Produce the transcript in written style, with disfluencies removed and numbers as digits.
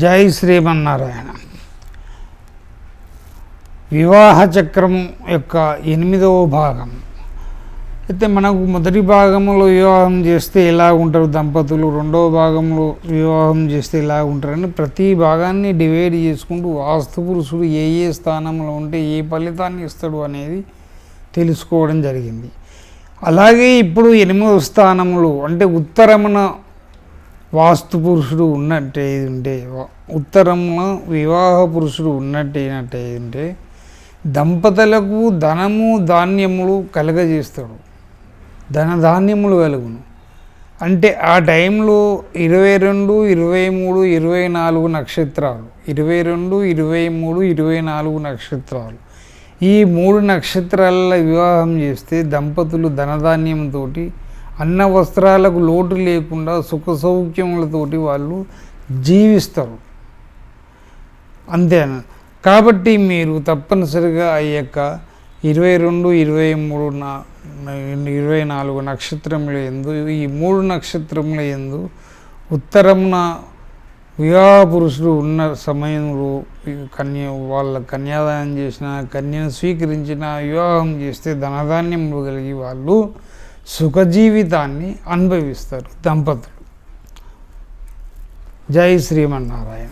జై శ్రీమన్నారాయణ. వివాహ చక్రం యొక్క 8వ భాగం. అయితే మనకు మొదటి భాగంలో వివాహం చేస్తే ఎలా ఉంటారు దంపతులు, రెండవ భాగంలో వివాహం చేస్తే ఎలా ఉంటారని ప్రతి భాగాన్ని డివైడ్ చేసుకుంటూ వాస్తు పురుషుడు ఏ ఏ స్థానంలో ఉంటే ఏ ఫలితాన్ని ఇస్తాడు అనేది తెలుసుకోవడం జరిగింది. అలాగే ఇప్పుడు 8వ స్థానంలో అంటే ఉత్తరమున వాస్తు పురుషుడు ఉన్నట్టయితే, ఉత్తరంలో వివాహ పురుషుడు ఉన్నట్టయితే దంపతులకు ధనము ధాన్యములు కలగజేస్తాడు. ధనధాన్యములు కలుగును. అంటే ఆ టైంలో 22, 23, 24 నక్షత్రాలు, 22, 23, 24 నక్షత్రాలు, ఈ 3 నక్షత్రాల వివాహం చేస్తే దంపతులు ధనధాన్యంతో అన్న వస్త్రాలకు లోటు లేకుండా సుఖ సౌఖ్యములతోటి వాళ్ళు జీవిస్తారు. అంతేనా? కాబట్టి మీరు తప్పనిసరిగా ఆ యొక్క 22, 23, 24 నక్షత్రముల యందు, ఈ 3 నక్షత్రముల యందు ఉత్తరమున వివాహ పురుషుడు ఉన్న సమయంలో వాళ్ళ కన్యాదానం చేసిన, కన్యను స్వీకరించిన, వివాహం చేస్తే ధనధాన్యములు కలిగి వాళ్ళు సుఖజీవితాన్ని అనుభవిస్తారు దంపతులు. జై శ్రీమన్నారాయణ.